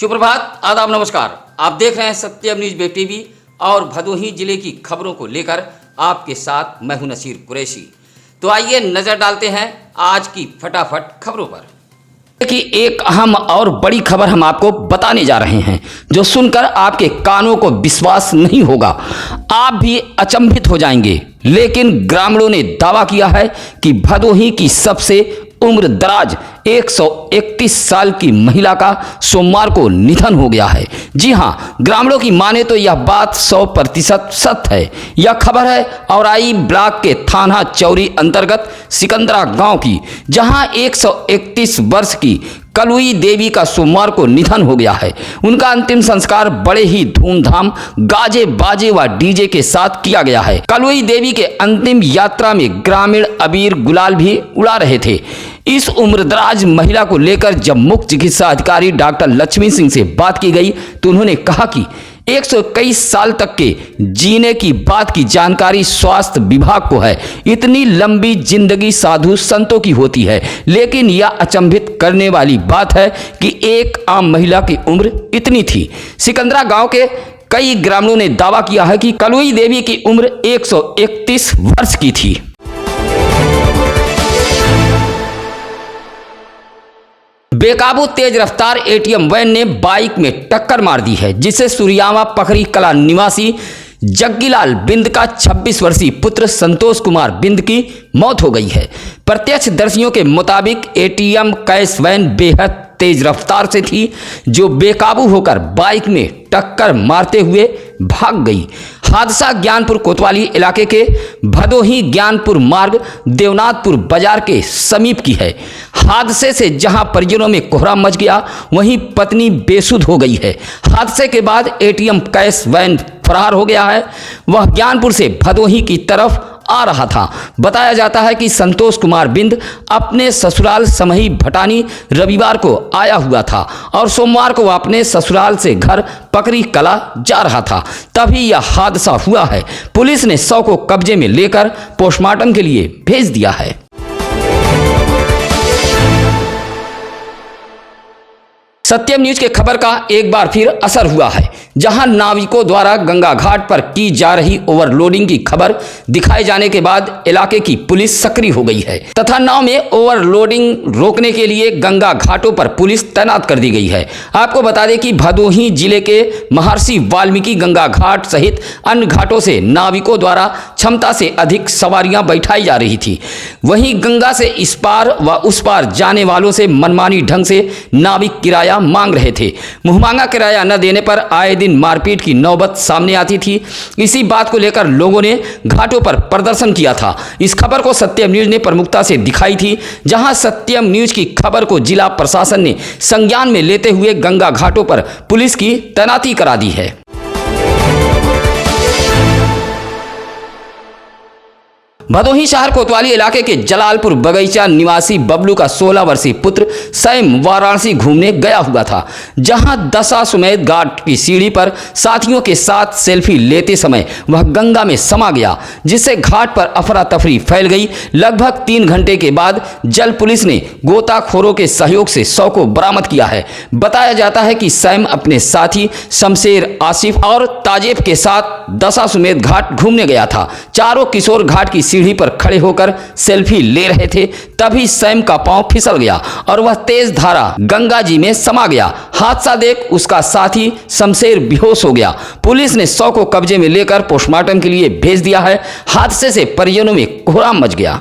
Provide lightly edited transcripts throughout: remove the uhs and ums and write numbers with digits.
सुप्रभात, आदाब, नमस्कार। आप देख रहे हैं सत्यम न्यूज बेग टीवी और भदोही जिले की खबरों को लेकर आपके साथ मैं हूं नसीर कुरैशी। तो आइए नजर डालते हैं आज की फटाफट खबरों पर कि एक अहम और बड़ी खबर हम आपको बताने जा रहे हैं जो सुनकर आपके कानों को विश्वास नहीं होगा, आप भी अचंभित हो जाएंगे। लेकिन ग्रामीणों ने दावा किया है कि भदोही की सबसे उम्र दराज 131 साल की महिला का सोमवार को निधन हो गया है। जी हां, ग्रामीणों की माने तो यह बात 100% सत्य है। यह खबर है औराई ब्लॉक के थाना चौरी अंतर्गत सिकंदरा गांव की, जहां 131 वर्ष की कलुई देवी का सोमवार को निधन हो गया है। उनका अंतिम संस्कार बड़े ही धूमधाम गाजे बाजे व डीजे के साथ किया गया है। कलुई देवी के अंतिम यात्रा में ग्रामीण अबीर गुलाल भी उड़ा रहे थे। इस उम्रदराज महिला को लेकर जब मुख्य चिकित्सा अधिकारी डॉक्टर लक्ष्मी सिंह से बात की गई तो उन्होंने कहा कि 121 साल तक के जीने की बात की जानकारी स्वास्थ्य विभाग को है। इतनी लंबी जिंदगी साधु संतों की होती है, लेकिन यह अचंभित करने वाली बात है कि एक आम महिला की उम्र इतनी थी। सिकंदरा गांव के कई ग्रामीणों ने दावा किया है कि कलुई देवी की उम्र 131 वर्ष की थी। बेकाबू तेज रफ्तार एटीएम वैन ने बाइक में टक्कर मार दी है, जिससे सुरियावा पखरी कला निवासी जग्गीलाल बिंद का 26 वर्षीय पुत्र संतोष कुमार बिंद की मौत हो गई है। प्रत्यक्षदर्शियों के मुताबिक एटीएम कैश वैन बेहद तेज रफ्तार से थी, जो बेकाबू होकर बाइक में टक्कर मारते हुए भाग गई। हादसा ज्ञानपुर कोतवाली इलाके के भदोही ज्ञानपुर मार्ग देवनाथपुर बाजार के समीप की है। हादसे से जहां परिजनों में कोहराम मच गया, वहीं पत्नी बेसुध हो गई है। हादसे के बाद एटीएम कैश वैन फरार हो गया है। वह ज्ञानपुर से भदोही की तरफ आ रहा था। बताया जाता है कि संतोष कुमार बिंद अपने ससुराल समही भटानी रविवार को आया हुआ था और सोमवार को वह अपने ससुराल से घर पकरी कला जा रहा था, तभी यह हादसा हुआ है। पुलिस ने शव को कब्जे में लेकर पोस्टमार्टम के लिए भेज दिया है। सत्यम न्यूज के खबर का एक बार फिर असर हुआ है, जहां नाविकों द्वारा गंगा घाट पर की जा रही ओवरलोडिंग की खबर दिखाए जाने के बाद इलाके की पुलिस सक्रिय हो गई है तथा नाव में ओवरलोडिंग रोकने के लिए गंगा घाटों पर पुलिस तैनात कर दी गई है। आपको बता दें कि भदोही जिले के महर्षि वाल्मीकि गंगा घाट सहित अन्य घाटों से नाविकों द्वारा क्षमता से अधिक सवारियां बैठाई जा रही थी। वहीं गंगा से इस पार व उस पार जाने वालों से मनमानी ढंग से नाविक किराया मांग रहे थे। मुहमांगा किराया न देने पर आए दिन मारपीट की नौबत सामने आती थी। इसी बात को लेकर लोगों ने घाटों पर प्रदर्शन किया था। इस खबर को सत्यम न्यूज ने प्रमुखता से दिखाई थी, जहां सत्यम न्यूज की खबर को जिला प्रशासन ने संज्ञान में लेते हुए गंगा घाटों पर पुलिस की तैनाती करा दी है। भदोही शहर कोतवाली इलाके के जलालपुर बगीचा निवासी बबलू का 16 वर्षीय पुत्र सैम वाराणसी घूमने गया हुआ था, जहां दशाश्वमेध घाट की सीढ़ी पर साथियों के साथ सेल्फी लेते समय वह गंगा में समा गया, जिससे घाट पर अफरा तफरी फैल गई। लगभग 3 घंटे के बाद जल पुलिस ने गोताखोरों के सहयोग से शव को बरामद किया है। बताया जाता है कि सैम अपने साथी शमशेर, आसिफ और ताजेब के साथ दशाश्वमेध घाट घूमने गया था। चारों किशोर घाट की सीढ़ी पर खड़े होकर सेल्फी ले रहे थे, तभी सैम का पांव फिसल गया और वह तेज धारा गंगा जी में समा गया। हादसा देख उसका साथी शमशेर बेहोश हो गया। पुलिस ने शव को कब्जे में लेकर पोस्टमार्टम के लिए भेज दिया है। हादसे से परिजनों में कोहराम मच गया।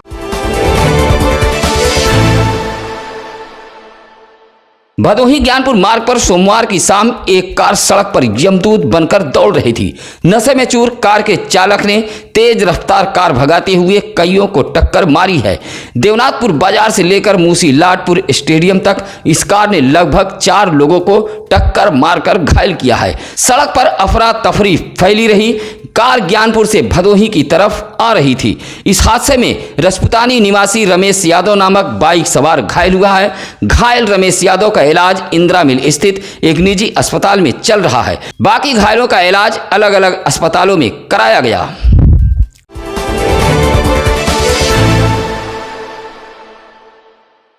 भदोही ज्ञानपुर मार्ग पर सोमवार की शाम एक कार सड़क पर यमदूत बनकर दौड़ रही थी। नशे में चूर कार के चालक ने तेज रफ्तार कार भगाते हुए कईयों को टक्कर मारी है। देवनाथपुर बाजार से लेकर मूसी लाटपुर स्टेडियम तक इस कार ने लगभग 4 लोगों को टक्कर मारकर घायल किया है। सड़क पर अफरा तफरी फैली रही। कार ज्ञानपुर से भदोही की तरफ आ रही थी। इस हादसे में रजपुतानी निवासी रमेश यादव नामक बाइक सवार घायल हुआ है। घायल रमेश यादव का इलाज इंदिरा मिल स्थित एक निजी अस्पताल में चल रहा है। बाकी घायलों का इलाज अलग अलग अस्पतालों में कराया गया।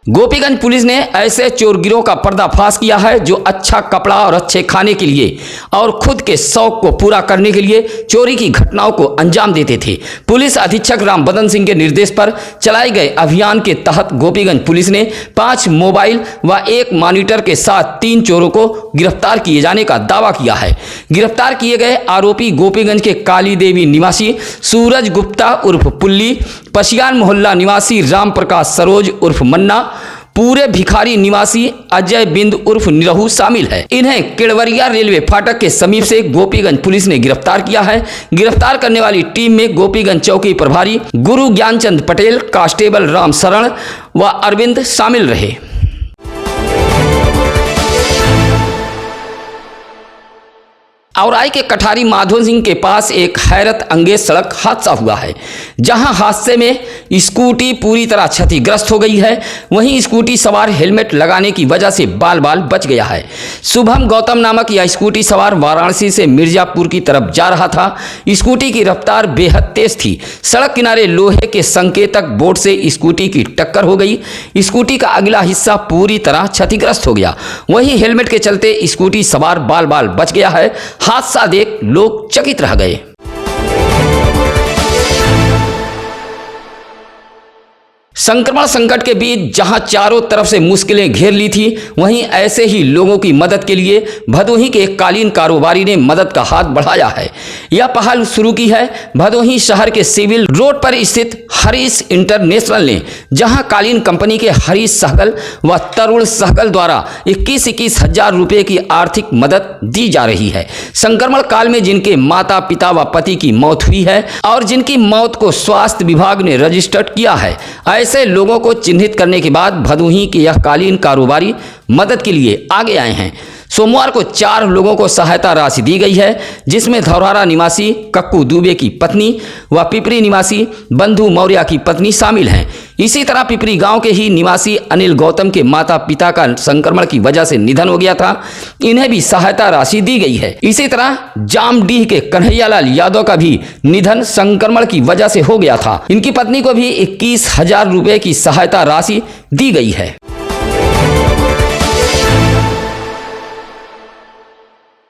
गोपीगंज पुलिस ने ऐसे चोरगिरों का पर्दाफाश किया है जो अच्छा कपड़ा और अच्छे खाने के लिए और खुद के शौक को पूरा करने के लिए चोरी की घटनाओं को अंजाम देते थे। पुलिस अधीक्षक राम बदन सिंह के निर्देश पर चलाए गए अभियान के तहत गोपीगंज पुलिस ने 5 मोबाइल व 1 मॉनिटर के साथ 3 चोरों को गिरफ्तार किए जाने का दावा किया है। गिरफ्तार किए गए आरोपी गोपीगंज के काली देवी निवासी सूरज गुप्ता उर्फ पुल्ली, पसियान मोहल्ला निवासी राम प्रकाश सरोज उर्फ मन्ना, पूरे भिखारी निवासी अजय बिंद उर्फ निरहू शामिल है। इन्हें केड़वरिया रेलवे फाटक के समीप से गोपीगंज पुलिस ने गिरफ्तार किया है। गिरफ्तार करने वाली टीम में गोपीगंज चौकी प्रभारी गुरु ज्ञानचंद पटेल, कांस्टेबल राम शरण व अरविंद शामिल रहे। औराई के कठारी माधो सिंह के पास एक हैरत अंगेज सड़क हादसा हुआ है, जहां हादसे में स्कूटी पूरी तरह क्षतिग्रस्त हो गई है। वहीं स्कूटी सवार हेलमेट लगाने की वजह से बाल बाल बच गया है। शुभम गौतम नामक यह स्कूटी सवार वाराणसी से मिर्जापुर की तरफ जा रहा था। स्कूटी की रफ्तार बेहद तेज थी। सड़क किनारे लोहे के संकेतक बोर्ड से स्कूटी की टक्कर हो गई। स्कूटी का अगला हिस्सा पूरी तरह क्षतिग्रस्त हो गया। वहीं हेलमेट के चलते स्कूटी सवार बाल बाल बच गया है। हादसा देख लोग चकित रह गए। संक्रमण संकट के बीच जहां चारों तरफ से मुश्किलें घेर ली थी, वहीं ऐसे ही लोगों की मदद के लिए भदोही के एक कालीन कारोबारी ने मदद का हाथ बढ़ाया है। यह पहल शुरू की है भदोही शहर के सिविल रोड पर स्थित हरीश इंटरनेशनल ने, जहां कालीन कंपनी के हरीश सहगल व तरुण सहगल द्वारा 21-21 हजार रुपये की आर्थिक मदद दी जा रही है। संक्रमण काल में जिनके माता पिता व पति की मौत हुई है और जिनकी मौत को स्वास्थ्य विभाग ने रजिस्टर्ड किया है, ऐसे लोगों को चिन्हित करने के बाद भदोही के यह कालीन कारोबारी मदद के लिए आगे आए हैं। सोमवार को 4 लोगों को सहायता राशि दी गई है, जिसमें धौरारा निवासी कक्कू दुबे की पत्नी व पिपरी निवासी बंधु मौर्य की पत्नी शामिल हैं। इसी तरह पिपरी गांव के ही निवासी अनिल गौतम के माता पिता का संक्रमण की वजह से निधन हो गया था। इन्हें भी सहायता राशि दी गई है। इसी तरह जामडीह के कन्हैयालाल यादव का भी निधन संक्रमण की वजह से हो गया था। इनकी पत्नी को भी 21,000 रुपये की सहायता राशि दी गई है।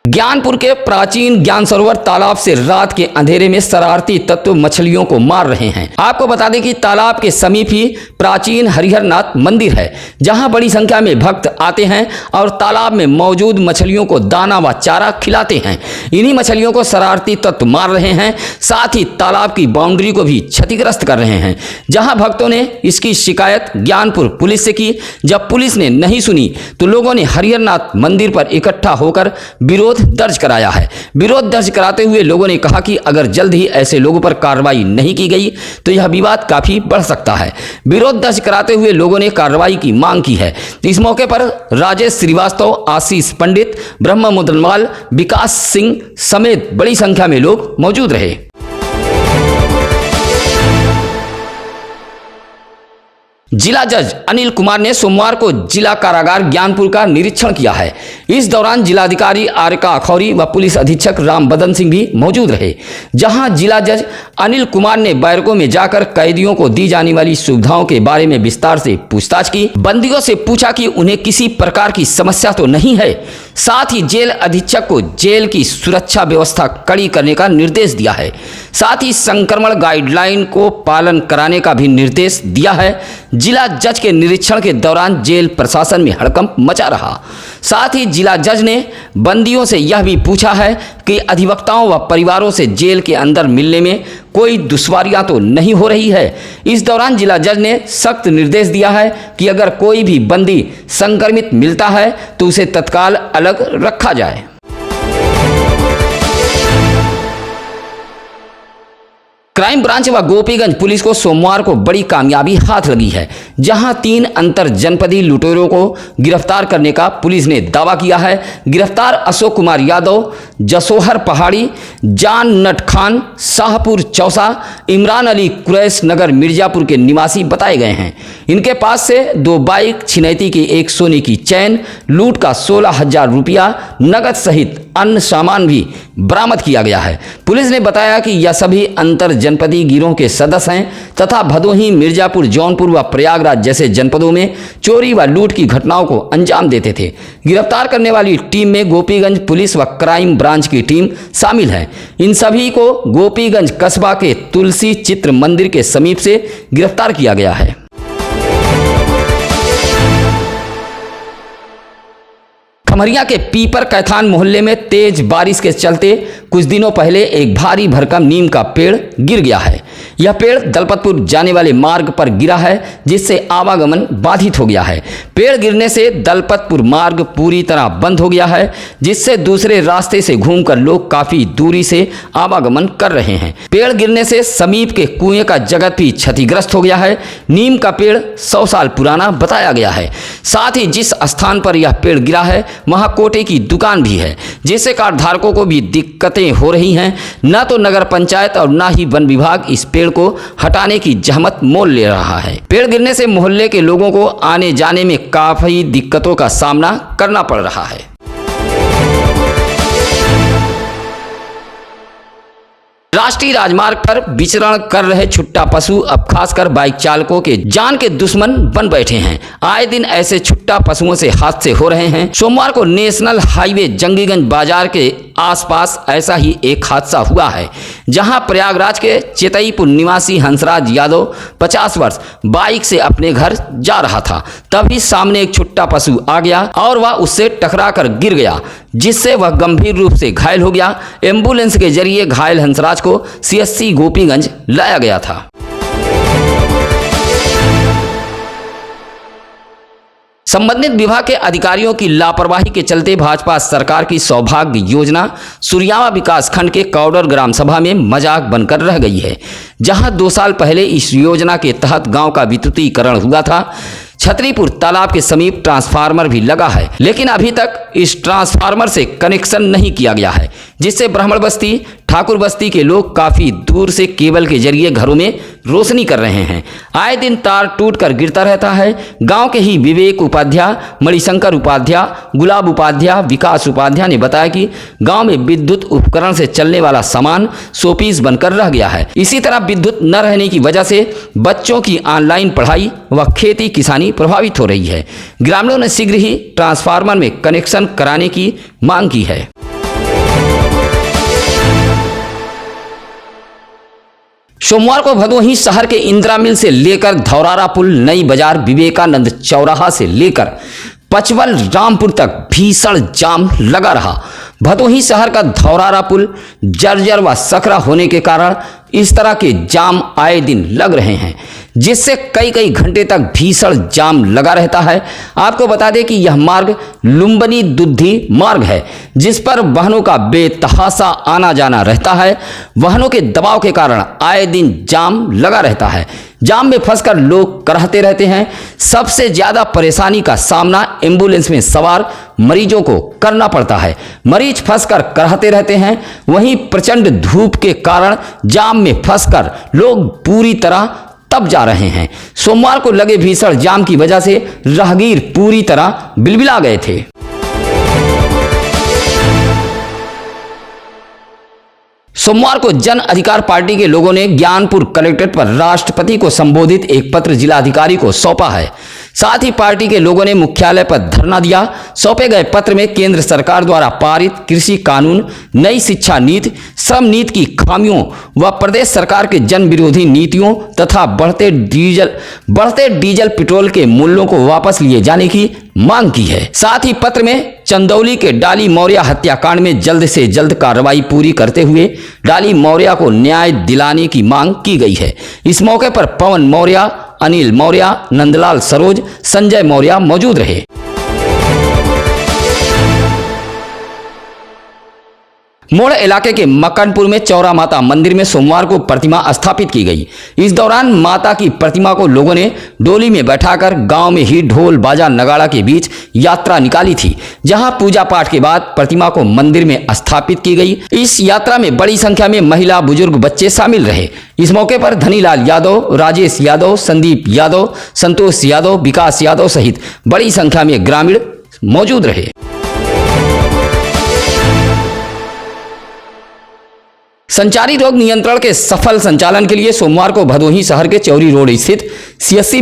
ज्ञानपुर के प्राचीन ज्ञान सरोवर तालाब से रात के अंधेरे में शरारती तत्व मछलियों को मार रहे हैं। आपको बता दें कि तालाब के समीप ही प्राचीन हरिहरनाथ मंदिर है, जहां बड़ी संख्या में भक्त आते हैं और तालाब में मौजूद मछलियों को दाना व चारा खिलाते हैं। इन्हीं मछलियों को शरारती तत्व मार रहे हैं, साथ ही तालाब की बाउंड्री को भी क्षतिग्रस्त कर रहे हैं। जहां भक्तों ने इसकी शिकायत ज्ञानपुर पुलिस से की। जब पुलिस ने नहीं सुनी तो लोगों ने हरिहरनाथ मंदिर पर इकट्ठा होकर विरोध दर्ज कराया है। विरोध दर्ज कराते हुए लोगों ने कहा कि अगर जल्द ही ऐसे लोगों पर कार्रवाई नहीं की गई तो यह विवाद काफी बढ़ सकता है। विरोध दर्ज कराते हुए लोगों ने कार्रवाई की मांग की है। इस मौके पर राजेश श्रीवास्तव, आशीष पंडित, ब्रह्म मुदनवाल, विकास सिंह समेत बड़ी संख्या में लोग मौजूद रहे। जिला जज अनिल कुमार ने सोमवार को जिला कारागार ज्ञानपुर का निरीक्षण किया है। इस दौरान जिलाधिकारी आरका अखौरी व पुलिस अधीक्षक राम बदन सिंह भी मौजूद रहे। जहां जिला जज अनिल कुमार ने बैरकों में जाकर कैदियों को दी जाने वाली सुविधाओं के बारे में विस्तार से पूछताछ की। बंदियों से पूछा कि उन्हें किसी प्रकार की समस्या तो नहीं है। साथ ही जेल अधीक्षक को जेल की सुरक्षा व्यवस्था कड़ी करने का निर्देश दिया है। साथ ही संक्रमण गाइडलाइन को पालन कराने का भी निर्देश दिया है। जिला जज के निरीक्षण के दौरान जेल प्रशासन में हड़कंप मचा रहा। साथ ही जिला जज ने बंदियों से यह भी पूछा है कि अधिवक्ताओं व परिवारों से जेल के अंदर मिलने में कोई दुश्वारियां तो नहीं हो रही है। इस दौरान जिला जज ने सख्त निर्देश दिया है कि अगर कोई भी बंदी संक्रमित मिलता है तो उसे तत्काल अलग रखा जाए। क्राइम ब्रांच व गोपीगंज पुलिस को सोमवार को बड़ी कामयाबी हाथ लगी है, जहां 3 अंतर जनपदी लुटेरों को गिरफ्तार करने का पुलिस ने दावा किया है। गिरफ्तार अशोक कुमार यादव, जसोहर पहाड़ी, जान नट खान, शाहपुर चौसा, इमरान अली कुरैश नगर मिर्जापुर के निवासी बताए गए हैं। इनके पास से 2 बाइक, छिनैती की 1 सोने की चैन, लूट का 16,000 रुपया, नगद सहित अन्य सामान भी बरामद किया गया है। पुलिस ने बताया कि यह सभी अंतर जनपदीय गिरोह के सदस्य हैं तथा भदोही, मिर्जापुर, जौनपुर व प्रयागराज जैसे जनपदों में चोरी व लूट की घटनाओं को अंजाम देते थे। गिरफ्तार करने वाली टीम में गोपीगंज पुलिस व क्राइम ब्रांच की टीम शामिल है। इन सभी को गोपीगंज कस्बा के तुलसी चित्र मंदिर के समीप से गिरफ्तार किया गया है। खमरिया के पीपर कैथान मोहल्ले में तेज बारिश के चलते कुछ दिनों पहले एक भारी भरकम नीम का पेड़ गिर गया है। यह पेड़ दलपतपुर जाने वाले मार्ग पर गिरा है, जिससे आवागमन बाधित हो गया है। पेड़ गिरने से दलपतपुर मार्ग पूरी तरह बंद हो गया है, जिससे दूसरे रास्ते से घूमकर लोग काफी दूरी से आवागमन कर रहे हैं। पेड़ गिरने से समीप के कुएं का जगत भी क्षतिग्रस्त हो गया है। नीम का पेड़ 100 साल पुराना बताया गया है। साथ ही जिस स्थान पर यह पेड़ गिरा है वहां कोटे की दुकान भी है, जिससे कार धारकों को भी दिक्कतें हो रही हैं। न तो नगर पंचायत और न ही वन विभाग इस पेड़ को हटाने की जहमत मोल ले रहा है। पेड़ गिरने से मोहल्ले के लोगों को आने जाने में काफी दिक्कतों का सामना करना पड़ रहा है। राष्ट्रीय राजमार्ग पर विचरण कर रहे छुट्टा पशु अब खासकर बाइक चालकों के जान के दुश्मन बन बैठे हैं। आए दिन ऐसे छुट्टा पशुओं से हादसे हो रहे हैं। सोमवार को नेशनल हाईवे जंगीगंज बाजार के आसपास ऐसा ही एक हादसा हुआ है, जहां प्रयागराज के चेतईपुर निवासी हंसराज यादव 50 वर्ष बाइक से अपने घर जा रहा था। तभी सामने एक छुट्टा पशु आ गया और वह उससे टकराकर गिर गया, जिससे वह गंभीर रूप से घायल हो गया। एम्बुलेंस के जरिए घायल हंसराज को सीएससी गोपीगंज लाया गया था। संबंधित विभाग के अधिकारियों की लापरवाही के चलते भाजपा सरकार की सौभाग्य योजना सुरियावा विकास खंड के कौडर ग्राम सभा में मजाक बनकर रह गई है। जहां 2 साल पहले इस योजना के तहत गांव का विद्युतीकरण हुआ था। छतरीपुर तालाब के समीप ट्रांसफार्मर भी लगा है, लेकिन अभी तक इस ट्रांसफार्मर से कनेक्शन नहीं किया गया है, जिससे ब्राह्मण बस्ती, ठाकुर बस्ती के लोग काफी दूर से केबल के जरिए घरों में रोशनी कर रहे हैं। आए दिन तार टूटकर गिरता रहता है। गांव के ही विवेक उपाध्याय, मणिशंकर उपाध्याय, गुलाब उपाध्याय, विकास उपाध्याय ने बताया कि गांव में विद्युत उपकरण से चलने वाला सामान शोपीस बनकर रह गया है। इसी तरह विद्युत न रहने की वजह से बच्चों की ऑनलाइन पढ़ाई व खेती किसानी प्रभावित हो रही है। ग्रामीणों ने शीघ्र ही ट्रांसफार्मर में कनेक्शन कराने की मांग की है। सोमवार को भदोही शहर के इंदिरा मिल से लेकर धौरारा पुल, नई बाजार, विवेकानंद चौराहा से लेकर पचवल रामपुर तक भीषण जाम लगा रहा। भदोही शहर का धौरारा पुल जर्जर व सकरा होने के कारण इस तरह के जाम आए दिन लग रहे हैं, जिससे कई घंटे तक भीषण जाम लगा रहता है। आपको बता दें कि यह मार्ग लुम्बनी दुद्धि मार्ग है, जिस पर वाहनों का बेतहाशा आना जाना रहता है। वाहनों के दबाव के कारण आए दिन जाम लगा रहता है। जाम में फंसकर लोग कराहते रहते हैं। सबसे ज्यादा परेशानी का सामना एम्बुलेंस में सवार मरीजों को करना पड़ता है। मरीज फंसकर कराहते रहते हैं। वहीं प्रचंड धूप के कारण जाम में फंसकर लोग पूरी तरह तप जा रहे हैं। सोमवार को लगे भीषण जाम की वजह से राहगीर पूरी तरह बिलबिला गए थे। सोमवार को जन अधिकार पार्टी के लोगों ने ज्ञानपुर कलेक्ट्रेट पर राष्ट्रपति को संबोधित एक पत्र जिलाधिकारी को सौंपा है। साथ ही पार्टी के लोगों ने मुख्यालय पर धरना दिया। सौंपे गए पत्र में केंद्र सरकार द्वारा पारित कृषि कानून, नई शिक्षा नीति, श्रम नीति की खामियों व प्रदेश सरकार के जन विरोधी नीतियों तथा बढ़ते डीजल पेट्रोल के मूल्यों को वापस लिए जाने की मांग की है। साथ ही पत्र में चंदौली के डाली मौर्य हत्याकांड में जल्द से जल्द कार्रवाई पूरी करते हुए डाली मौर्य को न्याय दिलाने की मांग की गई है। इस मौके पर पवन मौर्य, अनिल मौर्य, नंदलाल सरोज, संजय मौर्य मौजूद रहे। मोड़ इलाके के मक्कनपुर में चौरा माता मंदिर में सोमवार को प्रतिमा स्थापित की गई। इस दौरान माता की प्रतिमा को लोगों ने डोली में बैठाकर गांव में ही ढोल बाजा नगाड़ा के बीच यात्रा निकाली थी, जहां पूजा पाठ के बाद प्रतिमा को मंदिर में स्थापित की गई। इस यात्रा में बड़ी संख्या में महिला, बुजुर्ग, बच्चे शामिल रहे। इस मौके पर धनीलाल यादव, राजेश यादव, संदीप यादव, संतोष यादव, विकास यादव सहित बड़ी संख्या में ग्रामीण मौजूद रहे। संचारी रोग नियंत्रण के सफल संचालन के लिए सोमवार को भदोही शहर के चौरी रोड स्थित सीएससी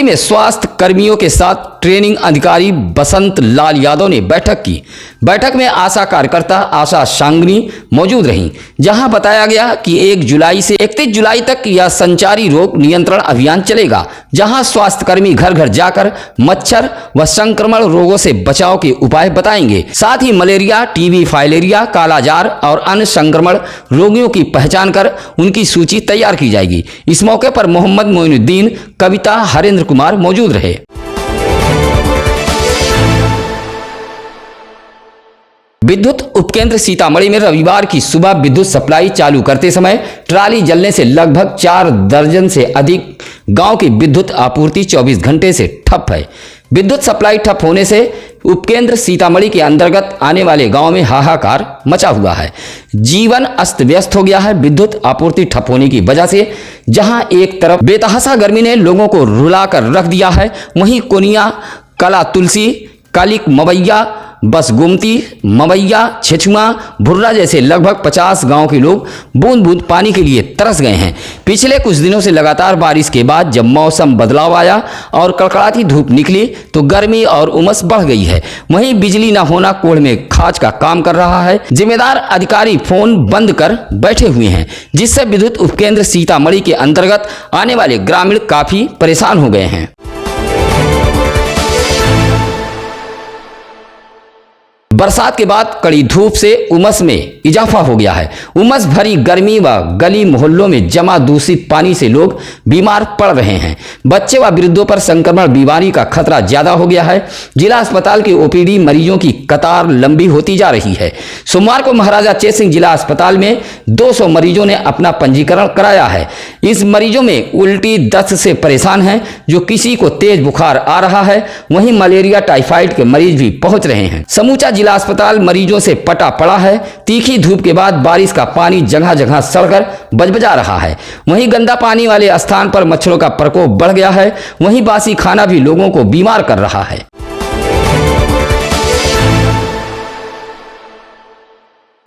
में स्वास्थ्य कर्मियों के साथ ट्रेनिंग अधिकारी बसंत लाल यादव ने बैठक की। बैठक में आशा कार्यकर्ता आशा शांगनी मौजूद रहीं, जहां बताया गया कि 1 जुलाई से 31 जुलाई तक यह संचारी रोग नियंत्रण अभियान चलेगा, जहां स्वास्थ्यकर्मी घर घर जाकर मच्छर व संक्रमण रोगों से बचाव के उपाय बताएंगे। साथ ही मलेरिया, टीबी, फाइलेरिया, कालाजार और अन्य संक्रमण रोगियों की पहचान कर उनकी सूची तैयार की जाएगी। इस मौके पर मोहम्मद मोइनुद्दीन, कविता, हरेंद्र कुमार मौजूद रहे। विद्युत उपकेंद्र सीतामढ़ी में रविवार की सुबह विद्युत सप्लाई चालू करते समय ट्राली जलने से लगभग 4 दर्जन से अधिक गांव की विद्युत आपूर्ति 24 घंटे से ठप है। विद्युत सप्लाई ठप होने से उपकेंद्र सीतामढ़ी के अंतर्गत आने वाले गांव में हाहाकार मचा हुआ है। जीवन अस्त व्यस्त हो गया है। विद्युत आपूर्ति ठप होने की वजह से जहां एक तरफ बेतहाशा गर्मी ने लोगों को रुला कर रख दिया है, वहीं कोनिया, कला तुलसी, कालिक मवैया, बस गुमती, मवैया, छिछुआ, भुर्रा जैसे लगभग 50 गांव के लोग बूंद बूंद पानी के लिए तरस गए हैं। पिछले कुछ दिनों से लगातार बारिश के बाद जब मौसम बदलाव आया और कड़कड़ाती धूप निकली तो गर्मी और उमस बढ़ गई है। वहीं बिजली न होना कोढ़ में खाज का काम कर रहा है। जिम्मेदार अधिकारी फोन बंद कर बैठे हुए हैं, जिससे विद्युत उपकेंद्र सीतामढ़ी के अंतर्गत आने वाले ग्रामीण काफी परेशान हो गए हैं। बरसात के बाद कड़ी धूप से उमस में इजाफा हो गया है। उमस भरी गर्मी व गली मोहल्लों में जमा दूषित पानी से लोग बीमार पड़ रहे हैं। बच्चे व वृद्धों पर संक्रमण बीमारी का खतरा ज्यादा हो गया है। जिला अस्पताल के ओपीडी मरीजों की कतार लंबी होती जा रही है। सोमवार को महाराजा चेत सिंह जिला अस्पताल में 200 मरीजों ने अपना पंजीकरण कराया है। इस मरीजों में उल्टी, दस्त से परेशान हैं, जो किसी को तेज बुखार आ रहा है। वहीं मलेरिया, टाइफाइड के मरीज भी पहुंच रहे हैं। समूचा जिला अस्पताल मरीजों से पटा पड़ा है। तीखी धूप के बाद बारिश का पानी जगह जगह सड़कर बजबजा रहा है। वहीं गंदा पानी वाले स्थान पर मच्छरों का प्रकोप बढ़ गया है। वहीं बासी खाना भी लोगों को बीमार कर रहा है।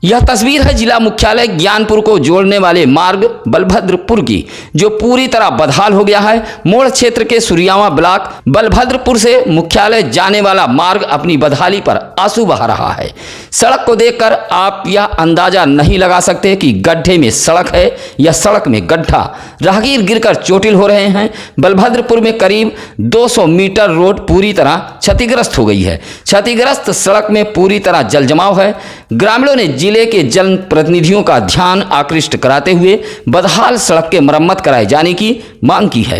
यह तस्वीर है जिला मुख्यालय ज्ञानपुर को जोड़ने वाले मार्ग बलभद्रपुर की, जो पूरी तरह बदहाल हो गया है। मोड़ क्षेत्र के सुरियावा ब्लॉक बलभद्रपुर से मुख्यालय जाने वाला मार्ग अपनी बदहाली पर आंसू बहा रहा है। सड़क को देखकर आप यह अंदाजा नहीं लगा सकते कि गड्ढे में सड़क है या सड़क में गड्ढा। राहगीर गिरकर चोटिल हो रहे हैं। बलभद्रपुर में करीब 200 मीटर रोड पूरी तरह क्षतिग्रस्त हो गई है। क्षतिग्रस्त सड़क में पूरी तरह जल जमाव है। ग्रामीणों ने जिले के जन प्रतिनिधियों का ध्यान आकृष्ट कराते हुए बदहाल सड़क के मरम्मत कराए जाने की मांग की है।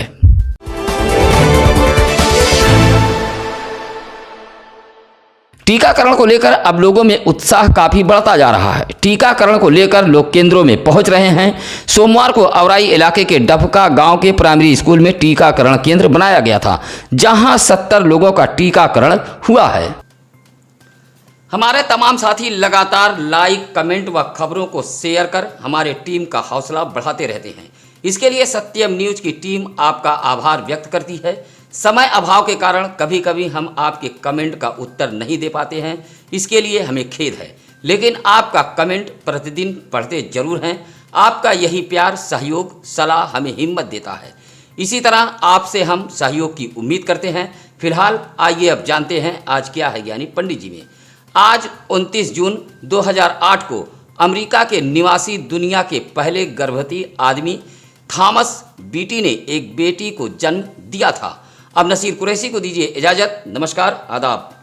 टीकाकरण को लेकर अब लोगों में उत्साह काफी बढ़ता जा रहा है। टीकाकरण को लेकर लोग केंद्रों में पहुंच रहे हैं। सोमवार को औराई इलाके के डफका गांव के प्राइमरी स्कूल में टीकाकरण केंद्र बनाया गया था, जहां 70 लोगों का टीकाकरण हुआ है। हमारे तमाम साथी लगातार लाइक, कमेंट व खबरों को शेयर कर हमारे टीम का हौसला बढ़ाते रहते हैं। इसके लिए सत्यम न्यूज की टीम आपका आभार व्यक्त करती है। समय अभाव के कारण कभी कभी हम आपके कमेंट का उत्तर नहीं दे पाते हैं, इसके लिए हमें खेद है, लेकिन आपका कमेंट प्रतिदिन पढ़ते जरूर हैं। आपका यही प्यार, सहयोग, सलाह हमें हिम्मत देता है। इसी तरह आपसे हम सहयोग की उम्मीद करते हैं। फिलहाल आइए अब जानते हैं आज क्या है यानी पंडित जी में। आज 29 जून 2008 को अमेरिका के निवासी दुनिया के पहले गर्भवती आदमी थॉमस बीटी ने एक बेटी को जन्म दिया था। अब नसीर कुरैशी को दीजिए इजाजत। नमस्कार, आदाब।